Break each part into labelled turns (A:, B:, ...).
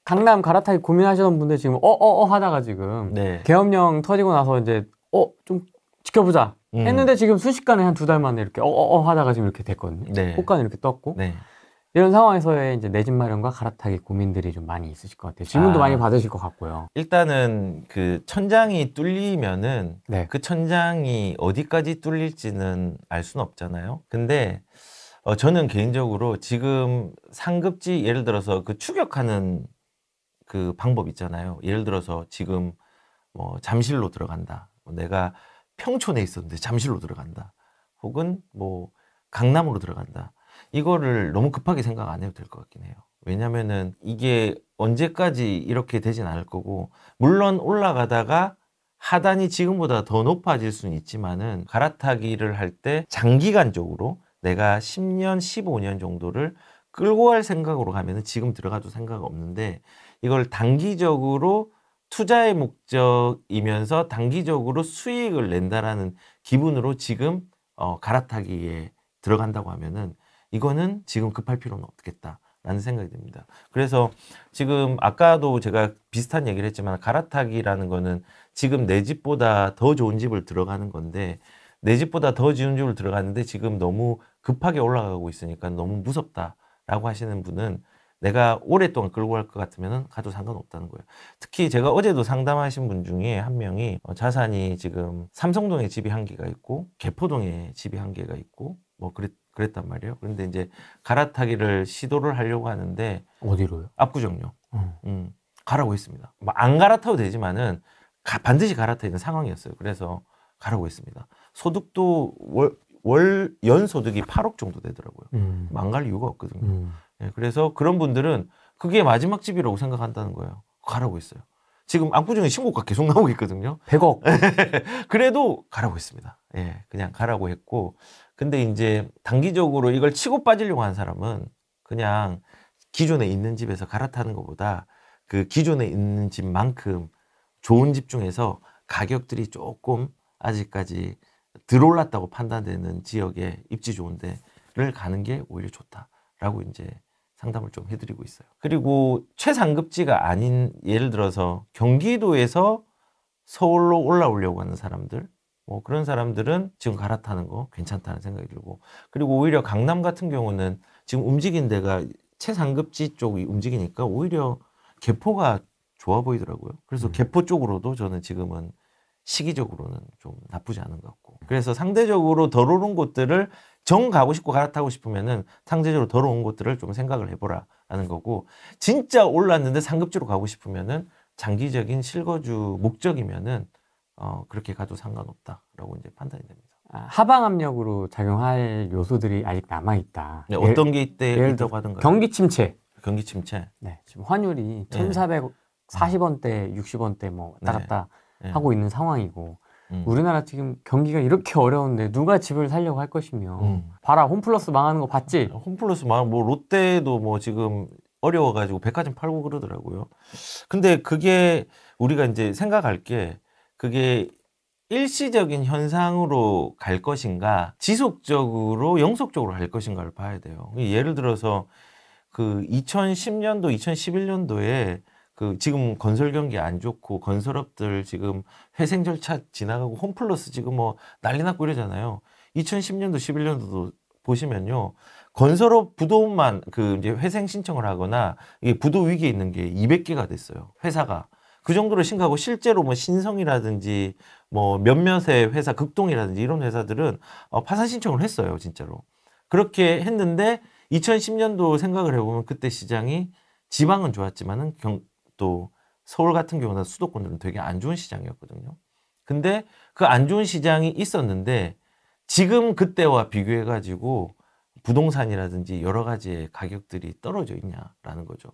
A: 강남 갈아타기 고민하시던 분들 지금 하다가 지금
B: 네.
A: 계엄령 터지고 나서 이제 좀 지켜보자 했는데 지금 순식간에 한 2달 만에 이렇게 하다가 지금 이렇게 됐거든요.
B: 네.
A: 호가는 이렇게 떴고
B: 네.
A: 이런 상황에서의 이제 내 집 마련과 갈아타기 고민들이 좀 많이 있으실 것 같아요. 질문도 많이 받으실 것 같고요.
B: 일단은 그 천장이 뚫리면은
A: 네.
B: 그 천장이 어디까지 뚫릴지는 알 수는 없잖아요. 근데 저는 개인적으로 지금 상급지 예를 들어서 그 추격하는 그 방법 있잖아요. 예를 들어서 지금 뭐 잠실로 들어간다. 내가 평촌에 있었는데 잠실로 들어간다. 혹은 뭐 강남으로 들어간다. 이거를 너무 급하게 생각 안 해도 될 것 같긴 해요. 왜냐면은 이게 언제까지 이렇게 되진 않을 거고, 물론 올라가다가 하단이 지금보다 더 높아질 수는 있지만은 갈아타기를 할 때 장기간적으로 내가 10년, 15년 정도를 끌고 갈 생각으로 가면은 지금 들어가도 생각 없는데, 이걸 단기적으로 투자의 목적이면서 단기적으로 수익을 낸다라는 기분으로 지금 갈아타기에 들어간다고 하면은 이거는 지금 급할 필요는 없겠다라는 생각이 듭니다. 그래서 지금 아까도 제가 비슷한 얘기를 했지만 갈아타기라는 거는 지금 내 집보다 더 좋은 집을 들어가는 건데, 내 집보다 더 좋은 집을 들어가는데 지금 너무 급하게 올라가고 있으니까 너무 무섭다라고 하시는 분은 내가 오랫동안 끌고 갈 것 같으면 가도 상관없다는 거예요. 특히 제가 어제도 상담하신 분 중에 한 명이 자산이 지금 삼성동에 집이 한 개가 있고 개포동에 집이 한 개가 있고 뭐 그랬단 말이에요. 그런데 이제 갈아타기를 시도를 하려고 하는데
A: 어디로요?
B: 압구정요. 가라고 했습니다. 뭐 안 갈아타도 되지만은 반드시 갈아타야 되는 상황이었어요. 그래서 가라고 했습니다. 소득도 월 연소득이 8억 정도 되더라고요. 망갈 이유가 없거든요. 네, 그래서 그런 분들은 그게 마지막 집이라고 생각한다는 거예요. 가라고 했어요. 지금 압구정에 신고가 계속 나오고 있거든요.
A: 100억.
B: 그래도 가라고 했습니다. 예, 그냥 가라고 했고, 근데 이제 단기적으로 이걸 치고 빠지려고 하는 사람은 그냥 기존에 있는 집에서 갈아타는 것보다 그 기존에 있는 집만큼 좋은 집 중에서 가격들이 조금 아직까지 덜 올랐다고 판단되는 지역에 입지 좋은 데를 가는 게 오히려 좋다라고 이제 상담을 좀 해드리고 있어요. 그리고 최상급지가 아닌, 예를 들어서 경기도에서 서울로 올라오려고 하는 사람들, 뭐 그런 사람들은 지금 갈아타는 거 괜찮다는 생각이 들고, 그리고 오히려 강남 같은 경우는 지금 움직인 데가 최상급지 쪽이 움직이니까 오히려 개포가 좋아 보이더라고요. 그래서 개포 쪽으로도 저는 지금은 시기적으로는 좀 나쁘지 않은 것 같고, 그래서 상대적으로 덜 오른 곳들을 정 가고 싶고 갈아타고 싶으면은 상대적으로 덜 오른 곳들을 좀 생각을 해보라라는 거고, 진짜 올랐는데 상급지로 가고 싶으면은 장기적인 실거주 목적이면은 그렇게 가도 상관없다라고 이제 판단이 됩니다.
A: 하방 압력으로 작용할 요소들이 아직 남아 있다.
B: 네, 어떤 게
A: 예를
B: 있다고 하던가요?
A: 경기 침체.
B: 경기 침체.
A: 네, 지금 환율이
B: 네.
A: 1,440원대, 60원대 뭐 왔다 갔다
B: 네.
A: 하고 있는 상황이고, 우리나라 지금 경기가 이렇게 어려운데 누가 집을 살려고 할 것이며. 봐라, 홈플러스 망하는 거 봤지?
B: 홈플러스 뭐 롯데도 뭐 지금 어려워가지고 백화점 팔고 그러더라고요. 근데 그게 우리가 이제 생각할 게, 그게 일시적인 현상으로 갈 것인가 지속적으로 영속적으로 갈 것인가를 봐야 돼요. 예를 들어서 그 2010년도 2011년도에 그 지금 건설 경기 안 좋고 건설업들 지금 회생 절차 지나가고 홈플러스 지금 뭐 난리 났고 이러잖아요. 2010년도 11년도도 보시면요, 건설업 부도만 그 이제 회생 신청을 하거나 이게 부도 위기에 있는 게 200개가 됐어요. 회사가. 그 정도로 심각하고, 실제로 뭐 신성이라든지 뭐 몇몇의 회사, 극동이라든지 이런 회사들은 파산 신청을 했어요, 진짜로. 그렇게 했는데 2010년도 생각을 해보면 그때 시장이 지방은 좋았지만은 또 서울 같은 경우는 수도권들은 되게 안 좋은 시장이었거든요. 근데 그 안 좋은 시장이 있었는데 지금 그때와 비교해가지고 부동산이라든지 여러 가지의 가격들이 떨어져 있냐라는 거죠.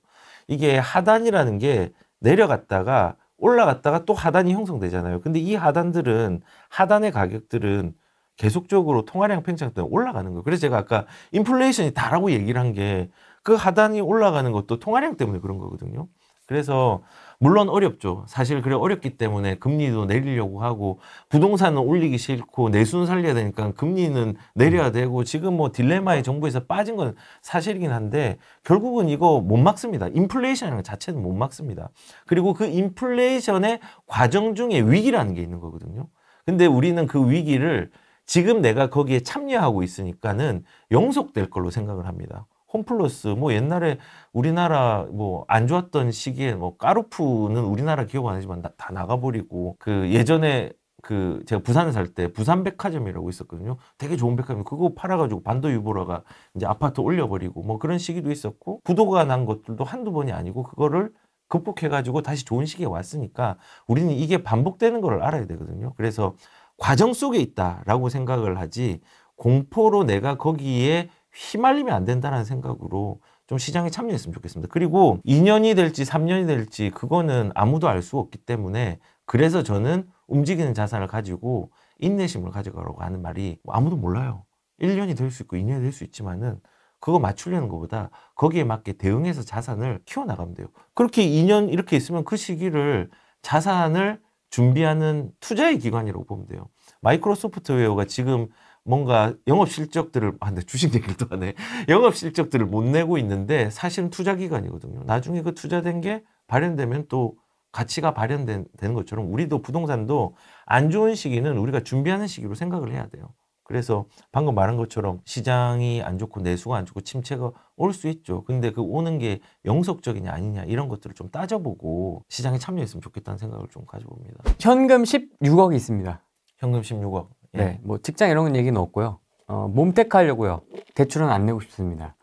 B: 이게 하단이라는 게 내려갔다가 올라갔다가 또 하단이 형성되잖아요. 근데 이 하단들은, 하단의 가격들은 계속적으로 통화량 팽창 때문에 올라가는 거예요. 그래서 제가 아까 인플레이션이 다라고 얘기를 한 게, 그 하단이 올라가는 것도 통화량 때문에 그런 거거든요. 그래서 물론 어렵죠. 사실 그래 어렵기 때문에 금리도 내리려고 하고 부동산은 올리기 싫고 내수는 살려야 되니까 금리는 내려야 되고 지금 뭐 딜레마에 정부에서 빠진 건 사실이긴 한데 결국은 이거 못 막습니다. 인플레이션 자체는 못 막습니다. 그리고 그 인플레이션의 과정 중에 위기라는 게 있는 거거든요. 근데 우리는 그 위기를 지금 내가 거기에 참여하고 있으니까는 영속될 걸로 생각을 합니다. 홈플러스 뭐 옛날에 우리나라 뭐 안 좋았던 시기에 뭐 까르푸는 우리나라 기억 안 하지만 다 나가버리고 그 예전에 그 제가 부산에 살 때 부산백화점이라고 있었거든요. 되게 좋은 백화점 그거 팔아가지고 반도 유보라가 이제 아파트 올려버리고 뭐 그런 시기도 있었고 부도가 난 것들도 한두 번이 아니고 그거를 극복해가지고 다시 좋은 시기에 왔으니까 우리는 이게 반복되는 걸 알아야 되거든요. 그래서 과정 속에 있다라고 생각을 하지 공포로 내가 거기에 휘말리면 안 된다는 생각으로 좀 시장에 참여했으면 좋겠습니다. 그리고 2년이 될지 3년이 될지 그거는 아무도 알 수 없기 때문에 그래서 저는 움직이는 자산을 가지고 인내심을 가져가라고 하는 말이 뭐 아무도 몰라요. 1년이 될 수 있고 2년이 될 수 있지만은 그거 맞추려는 것보다 거기에 맞게 대응해서 자산을 키워나가면 돼요. 그렇게 2년 이렇게 있으면 그 시기를 자산을 준비하는 투자의 기관이라고 보면 돼요. 마이크로소프트웨어가 지금 뭔가 영업 실적들을 근데 주식 얘기를 또 하네. 영업 실적들을 못 내고 있는데 사실은 투자 기관이거든요. 나중에 그 투자된 게 발현되면 또 가치가 발현되는 것처럼 우리도 부동산도 안 좋은 시기는 우리가 준비하는 시기로 생각을 해야 돼요. 그래서 방금 말한 것처럼 시장이 안 좋고 내수가 안 좋고 침체가 올 수 있죠. 근데 그 오는 게 영속적이냐 아니냐 이런 것들을 좀 따져보고 시장에 참여했으면 좋겠다는 생각을 좀 가져봅니다.
A: 현금 16억이 있습니다.
B: 현금 16억. 예.
A: 네, 뭐 직장 이런 얘기는 없고요. 몸테크 하려고요. 대출은 안 내고 싶습니다.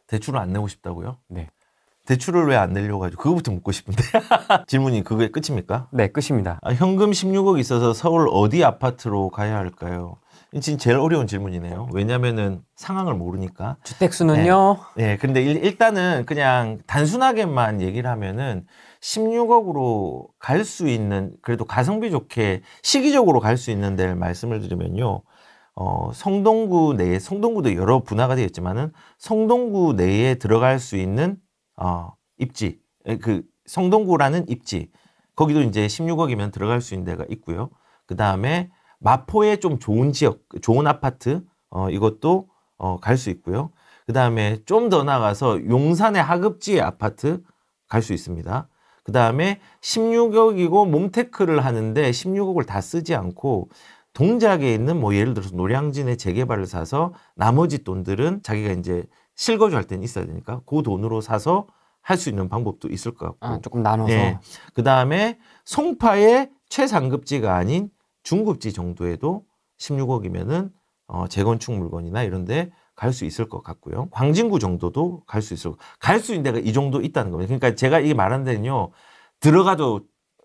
B: 대출을 안 내고 싶다고요?
A: 네.
B: 대출을 왜 안 내려고 하죠? 그거부터 묻고 싶은데. 질문이 그게 끝입니까?
A: 네, 끝입니다.
B: 현금 16억 있어서 서울 어디 아파트로 가야 할까요? 지금 제일 어려운 질문이네요. 왜냐면은 상황을 모르니까.
A: 주택수는요?
B: 네, 근데 일단은 그냥 단순하게만 얘기를 하면은 16억으로 갈 수 있는, 그래도 가성비 좋게 시기적으로 갈 수 있는 데를 말씀을 드리면요. 성동구 내에, 성동구도 여러 분화가 되어 있지만은 성동구 내에 들어갈 수 있는, 입지. 그 성동구라는 입지. 거기도 이제 16억이면 들어갈 수 있는 데가 있고요. 그 다음에 마포에 좀 좋은 지역, 좋은 아파트, 이것도 갈 수 있고요. 그 다음에 좀 더 나가서 용산의 하급지의 아파트 갈 수 있습니다. 그 다음에 16억이고 몸테크를 하는데 16억을 다 쓰지 않고 동작에 있는 뭐 예를 들어서 노량진의 재개발을 사서 나머지 돈들은 자기가 이제 실거주 할 때는 있어야 되니까 그 돈으로 사서 할 수 있는 방법도 있을 것 같고.
A: 조금 나눠서.
B: 예. 그 다음에 송파의 최상급지가 아닌 중급지 정도에도 16억이면은 재건축 물건이나 이런 데 갈 수 있을 것 같고요. 광진구 정도도 갈 수 있을 갈 수 있는 데가 이 정도 있다는 겁니다. 그러니까 제가 이게 말한 데는요. 들어가도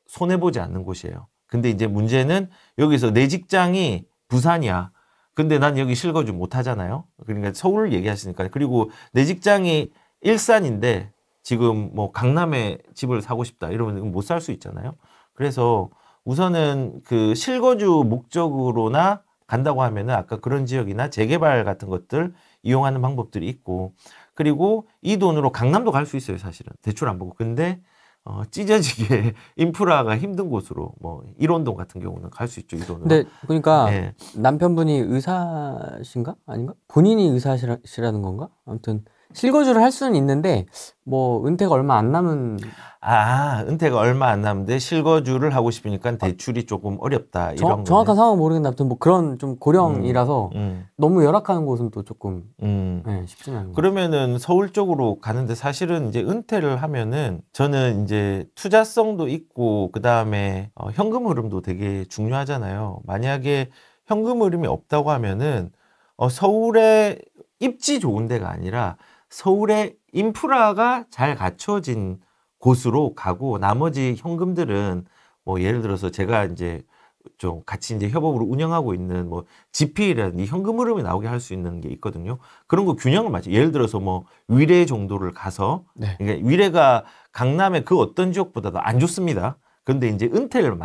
B: 손해보지 않는 곳이에요. 근데 이제 문제는 여기서 내 직장이 부산이야. 근데 난 여기 실거주 못 하잖아요. 그러니까 서울을 얘기하시니까. 그리고 내 직장이 일산인데 지금 뭐 강남에 집을 사고 싶다. 이러면 못 살 수 있잖아요. 그래서 우선은 그 실거주 목적으로나 간다고 하면은 아까 그런 지역이나 재개발 같은 것들 이용하는 방법들이 있고 그리고 이 돈으로 강남도 갈 수 있어요, 사실은. 대출 안 보고. 근데 찢어지게 인프라가 힘든 곳으로 뭐 일원동 같은 경우는 갈 수 있죠, 이 돈으로.
A: 근데 그러니까
B: 네.
A: 남편분이 의사신가? 아닌가? 본인이 의사시라는 건가? 아무튼 실거주를 할 수는 있는데 뭐 은퇴가 얼마 안 남은
B: 은퇴가 얼마 안 남는데 실거주를 하고 싶으니까 대출이 조금 어렵다 이런
A: 정확한 상황은 모르겠는데 아무튼 뭐 그런 좀 고령이라서 너무 열악한 곳은 또 조금 네, 쉽지는 않은 것 같아요.
B: 그러면은 서울 쪽으로 가는데 사실은 이제 은퇴를 하면은 저는 이제 투자성도 있고 그다음에 현금 흐름도 되게 중요하잖아요. 만약에 현금 흐름이 없다고 하면은 서울에 입지 좋은 데가 아니라 서울의 인프라가 잘 갖춰진 곳으로 가고 나머지 현금들은 뭐 예를 들어서 제가 이제 좀 같이 이제 협업으로 운영하고 있는 뭐 GP라든지 현금 흐름이 나오게 할 수 있는 게 있거든요. 그런 거 균형을 맞춰. 예를 들어서 뭐 위례 정도를 가서
A: 네.
B: 그러니까 위례가 강남의 그 어떤 지역보다도 안 좋습니다. 그런데 이제 은퇴를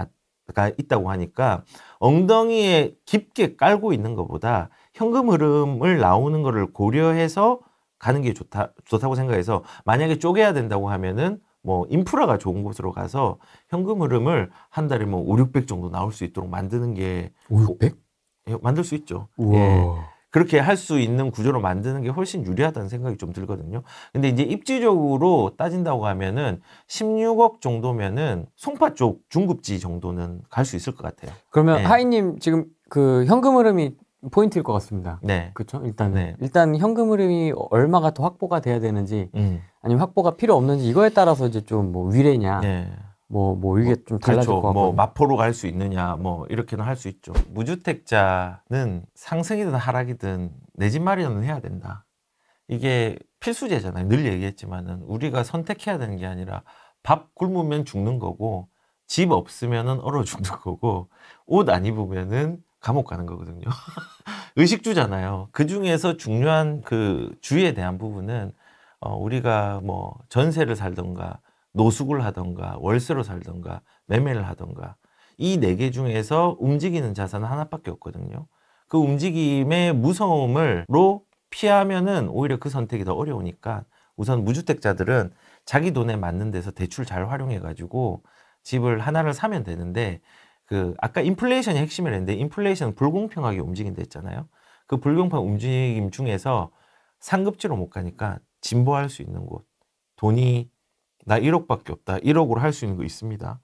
B: 가 있다고 하니까 엉덩이에 깊게 깔고 있는 것보다 현금 흐름을 나오는 거를 고려해서 가는 게 좋다고 생각해서 만약에 쪼개야 된다고 하면은 뭐 인프라가 좋은 곳으로 가서 현금 흐름을 한 달에 뭐 5, 600 정도 나올 수 있도록 만드는 게
A: 5, 600?
B: 만들 수 있죠.
A: 우와.
B: 예. 그렇게 할 수 있는 구조로 만드는 게 훨씬 유리하다는 생각이 좀 들거든요. 근데 이제 입지적으로 따진다고 하면은 16억 정도면은 송파 쪽 중급지 정도는 갈 수 있을 것 같아요.
A: 그러면
B: 네.
A: 하이님 지금 그 현금 흐름이 포인트일 것 같습니다.
B: 네.
A: 그렇죠? 일단
B: 네.
A: 일단 현금 흐름이 얼마가 더 확보가 돼야 되는지 아니면 확보가 필요 없는지 이거에 따라서 이제 좀 뭐 위례냐
B: 네.
A: 뭐 이게 좀 달라질
B: 그렇죠.
A: 것 같거든요.
B: 뭐 마포로 갈 수 있느냐 뭐 이렇게는 할 수 있죠. 무주택자는 상승이든 하락이든 내 집 마련은 해야 된다. 이게 필수제잖아요. 늘 얘기했지만은 우리가 선택해야 되는 게 아니라 밥 굶으면 죽는 거고 집 없으면은 얼어 죽는 거고 옷 안 입으면은 감옥 가는 거거든요. 의식주잖아요. 그 중에서 중요한 그 주에 대한 부분은 우리가 뭐 전세를 살던가 노숙을 하던가 월세로 살던가 매매를 하던가 이 네 개 중에서 움직이는 자산은 하나밖에 없거든요. 그 움직임의 무서움으로 피하면은 오히려 그 선택이 더 어려우니까 우선 무주택자들은 자기 돈에 맞는 데서 대출 잘 활용해 가지고 집을 하나를 사면 되는데 그 아까 인플레이션이 핵심을 했는데 인플레이션은 불공평하게 움직인다 했잖아요. 그 불공평 움직임 중에서 상급지로 못 가니까 진보할 수 있는 곳 돈이 나 1억밖에 없다. 1억으로 할 수 있는 거 있습니다.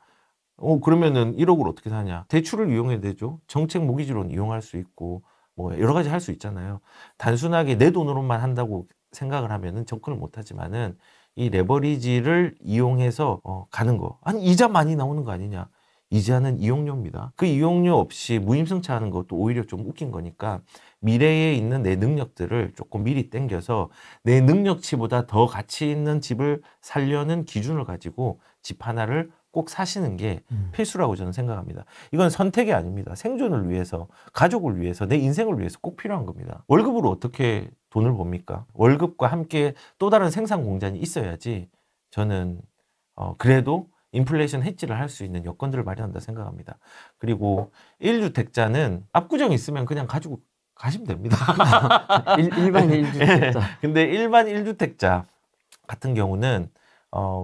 B: 그러면은 1억으로 어떻게 사냐? 대출을 이용해야 되죠. 정책 모기지로는 이용할 수 있고 뭐 여러 가지 할 수 있잖아요. 단순하게 내 돈으로만 한다고 생각을 하면은 접근을 못 하지만은 이 레버리지를 이용해서 가는 거. 아니 이자 많이 나오는 거 아니냐? 이자는 이용료입니다. 그 이용료 없이 무임승차하는 것도 오히려 좀 웃긴 거니까 미래에 있는 내 능력들을 조금 미리 땡겨서 내 능력치보다 더 가치 있는 집을 살려는 기준을 가지고 집 하나를 꼭 사시는 게 필수라고 저는 생각합니다. 이건 선택이 아닙니다. 생존을 위해서, 가족을 위해서, 내 인생을 위해서 꼭 필요한 겁니다. 월급으로 어떻게 돈을 법니까? 월급과 함께 또 다른 생산 공간이 있어야지 저는 그래도 인플레이션 해지를 할 수 있는 여건들을 마련한다 생각합니다. 그리고 1주택자는 압구정 있으면 그냥 가지고 가시면 됩니다.
A: 일반 1주택자.
B: 근데 일반 1주택자 같은 경우는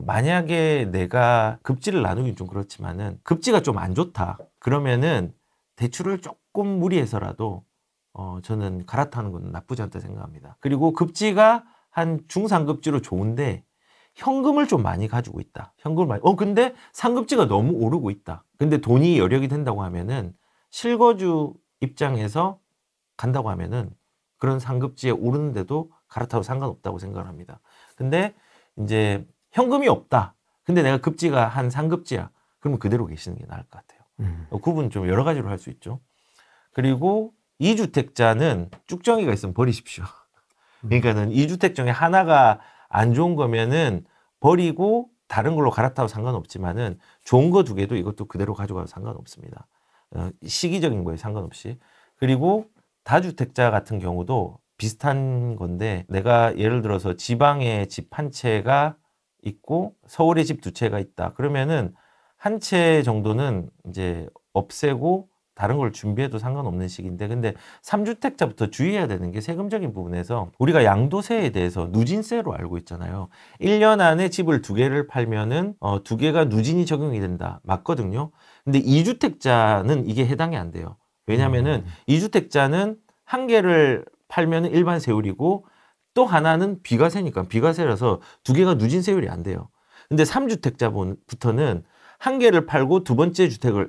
B: 만약에 내가 급지를 나누긴 좀 그렇지만은 급지가 좀 안 좋다. 그러면은 대출을 조금 무리해서라도 저는 갈아타는 건 나쁘지 않다 생각합니다. 그리고 급지가 한 중상급지로 좋은데 현금을 좀 많이 가지고 있다. 현금을 많이. 근데 상급지가 너무 오르고 있다. 근데 돈이 여력이 된다고 하면은 실거주 입장에서 간다고 하면은 그런 상급지에 오르는데도 갈아타도 상관없다고 생각을 합니다. 근데 이제 현금이 없다. 근데 내가 급지가 한 상급지야. 그러면 그대로 계시는 게 나을 것 같아요. 구분 좀 여러 가지로 할 수 있죠. 그리고 2주택자는 쭉정이가 있으면 버리십시오. 그러니까는 2주택 중에 하나가 안 좋은 거면은 버리고 다른 걸로 갈아타도 상관없지만은 좋은 거 두 개도 이것도 그대로 가져가도 상관없습니다. 시기적인 거에 상관없이. 그리고 다주택자 같은 경우도 비슷한 건데 내가 예를 들어서 지방에 집 한 채가 있고 서울에 집 두 채가 있다. 그러면은 한 채 정도는 이제 없애고 다른 걸 준비해도 상관없는 시기인데 근데 3주택자부터 주의해야 되는 게 세금적인 부분에서 우리가 양도세에 대해서 누진세로 알고 있잖아요. 1년 안에 집을 2개를 팔면은 2개가 누진이 적용이 된다. 맞거든요. 근데 2주택자는 이게 해당이 안 돼요. 왜냐면은 2주택자는 1개를 팔면은 일반 세율이고 또 하나는 비과세니까 비과세라서 2개가 누진세율이 안 돼요. 근데 3주택자부터는 1개를 팔고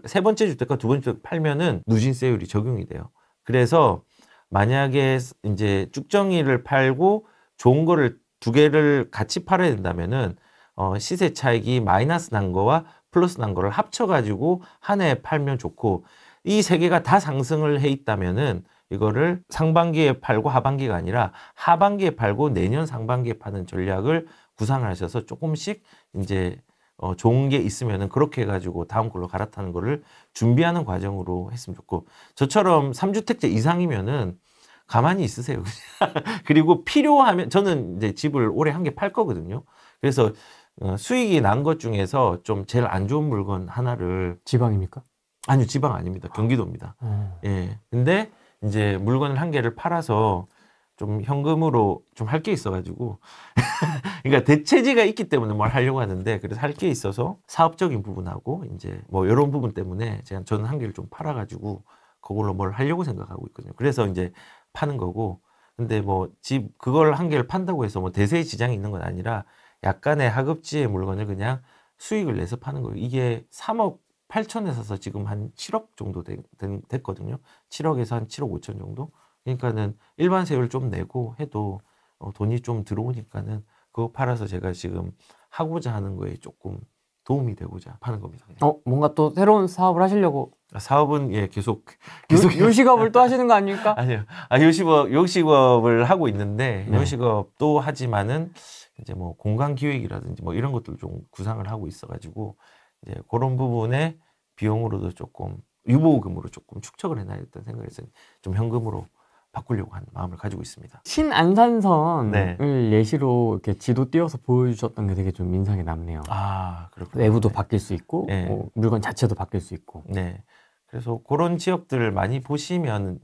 B: 세 번째 주택과 두 번째 주택 팔면은 누진세율이 적용이 돼요. 그래서 만약에 이제 쭉정이를 팔고 좋은 거를 2개를 같이 팔아야 된다면은 시세 차익이 마이너스 난 거와 플러스 난 거를 합쳐가지고 한 해에 팔면 좋고 이 3개가 다 상승을 해 있다면은 이거를 상반기에 팔고 하반기가 아니라 하반기에 팔고 내년 상반기에 파는 전략을 구상하셔서 조금씩 이제 좋은 게 있으면은 그렇게 해가지고 다음 걸로 갈아타는 거를 준비하는 과정으로 했으면 좋고 저처럼 3주택자 이상이면은 가만히 있으세요. 그리고 필요하면 저는 이제 집을 올해 1개 팔 거거든요. 그래서 수익이 난 것 중에서 좀 제일 안 좋은 물건 하나를
A: 지방입니까?
B: 아니요, 지방 아닙니다. 경기도입니다. 예. 근데 이제 물건을 1개를 팔아서 좀 현금으로 좀 할 게 있어가지고 그러니까 대체지가 있기 때문에 뭘 하려고 하는데, 그래서 할 게 있어서 사업적인 부분하고 이제 뭐 이런 부분 때문에 저는 한 개를 좀 팔아가지고 그걸로 뭘 하려고 생각하고 있거든요. 그래서 이제 파는 거고, 근데 뭐 집 그걸 한 개를 판다고 해서 뭐 대세의 지장이 있는 건 아니라 약간의 하급지의 물건을 그냥 수익을 내서 파는 거예요. 이게 3억 8천에 사서 지금 한 7억 정도 됐거든요. 7억에서 한 7억 5천 정도. 그러니까는 일반 세율 좀 내고 해도 돈이 좀 들어오니까는 그거 팔아서 제가 지금 하고자 하는 거에 조금 도움이 되고자 파는 겁니다. 그냥.
A: 뭔가 또 새로운 사업을 하시려고.
B: 사업은 예 계속
A: 요식업을 또 하시는 거 아닙니까?
B: 아니요. 요식업을 하고 있는데,
A: 네.
B: 요식업도 하지만은 이제 뭐 공간 기획이라든지 뭐 이런 것들 좀 구상을 하고 있어가지고 이제 그런 부분에 비용으로도 조금 유보금으로 조금 축적을 해놔야겠다는 생각에서 좀 현금으로 바꾸려고 하는 마음을 가지고 있습니다.
A: 신안산선을
B: 네.
A: 예시로 이렇게 지도 띄워서 보여주셨던 게 되게 좀 인상이 남네요.
B: 아, 그렇군요.
A: 외부도
B: 네.
A: 바뀔 수 있고
B: 네.
A: 물건 자체도 바뀔 수 있고.
B: 네. 그래서 그런 지역들을 많이 보시면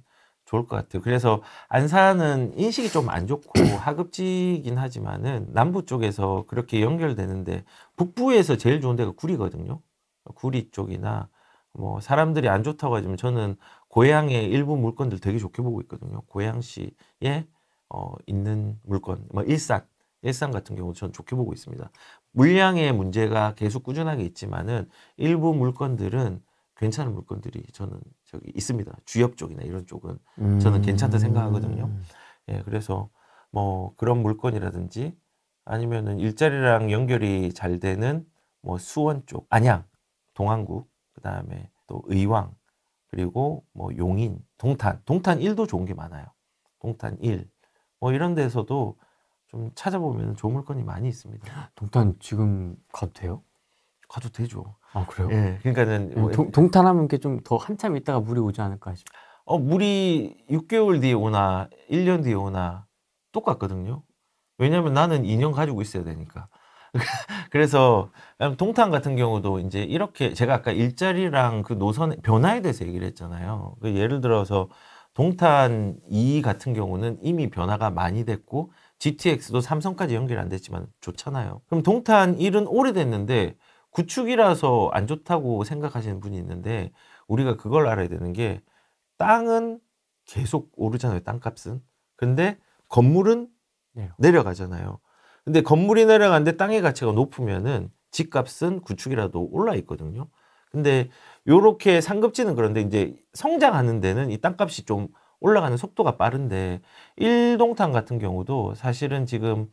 B: 좋을 것 같아요. 그래서 안산은 인식이 좀 안 좋고 하급지긴 하지만은 남부 쪽에서 그렇게 연결되는데, 북부에서 제일 좋은 데가 구리거든요. 구리 쪽이나 뭐 사람들이 안 좋다고 하지만 저는 고향의 일부 물건들 되게 좋게 보고 있거든요. 고양시에 있는 물건, 뭐 일산 같은 경우 저는 좋게 보고 있습니다. 물량의 문제가 계속 꾸준하게 있지만은 일부 물건들은 괜찮은 물건들이 저는 저기 있습니다. 주엽 쪽이나 이런 쪽은 저는 괜찮다 생각하거든요. 예, 그래서 뭐 그런 물건이라든지 아니면은 일자리랑 연결이 잘 되는 뭐 수원 쪽, 안양, 동안구, 그다음에 또 의왕, 그리고 뭐 용인, 동탄 1도 좋은 게 많아요. 동탄 1. 뭐 이런 데서도 좀 찾아보면 좋은 물건이 많이 있습니다.
A: 동탄 지금 가도 돼요?
B: 가도 되죠.
A: 아, 그래요?
B: 예, 그러니까는
A: 동탄하면 이렇게 좀 더 한참 있다가 물이 오지 않을까 싶어요.
B: 물이 6개월 뒤에 오나 1년 뒤에 오나 똑같거든요. 왜냐면 나는 2년 가지고 있어야 되니까. 그래서 동탄 같은 경우도 이제 이렇게 제가 아까 일자리랑 그 노선의 변화에 대해서 얘기를 했잖아요. 예를 들어서 동탄 2 같은 경우는 이미 변화가 많이 됐고 GTX도 삼성까지 연결이 안 됐지만 좋잖아요. 그럼 동탄 1은 오래됐는데 구축이라서 안 좋다고 생각하시는 분이 있는데, 우리가 그걸 알아야 되는 게 땅은 계속 오르잖아요. 땅값은. 근데 건물은 내려가잖아요. 근데 건물이 내려가는데 땅의 가치가 높으면은 집값은 구축이라도 올라 있거든요. 근데 요렇게 상급지는 그런데 이제 성장하는 데는 이 땅값이 좀 올라가는 속도가 빠른데, 일동탄 같은 경우도 사실은 지금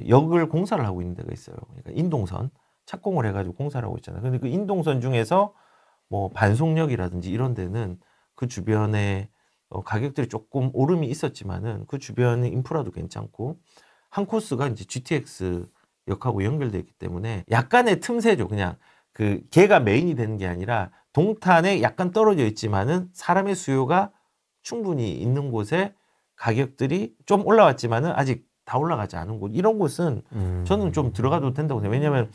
B: 역을 공사를 하고 있는 데가 있어요. 그러니까 인동선 착공을 해가지고 공사를 하고 있잖아요. 근데 그 인동선 중에서 뭐 반송역이라든지 이런 데는 그 주변에 가격들이 조금 오름이 있었지만은 그 주변의 인프라도 괜찮고 한 코스가 이제 GTX 역하고 연결되어 있기 때문에 약간의 틈새죠. 그냥 그 걔가 메인이 되는 게 아니라 동탄에 약간 떨어져 있지만은 사람의 수요가 충분히 있는 곳에 가격들이 좀 올라왔지만은 아직 다 올라가지 않은 곳, 이런 곳은 저는 좀 들어가도 된다고 생각해요. 왜냐하면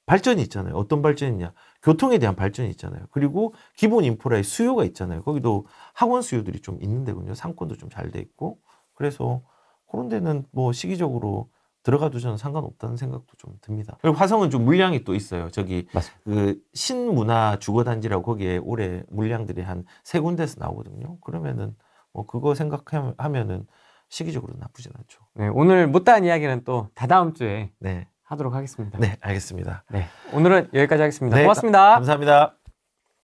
B: 발전이 있잖아요. 어떤 발전이 있냐? 교통에 대한 발전이 있잖아요. 그리고 기본 인프라의 수요가 있잖아요. 거기도 학원 수요들이 좀 있는 데군요. 상권도 좀 잘 돼 있고. 그래서 그런 데는 뭐 시기적으로 들어가도 저는 상관없다는 생각도 좀 듭니다. 그리고 화성은 좀 물량이 또 있어요. 저기
A: 맞습니다.
B: 그 신문화 주거단지라고 거기에 올해 물량들이 한 3군데서 나오거든요. 그러면은 뭐 그거 생각하면은 시기적으로 나쁘진 않죠.
A: 네, 오늘 못다한 이야기는 또 다다음 주에
B: 네.
A: 하도록 하겠습니다.
B: 네, 알겠습니다.
A: 네, 오늘은 여기까지 하겠습니다.
B: 네,
A: 고맙습니다.
B: 감사합니다.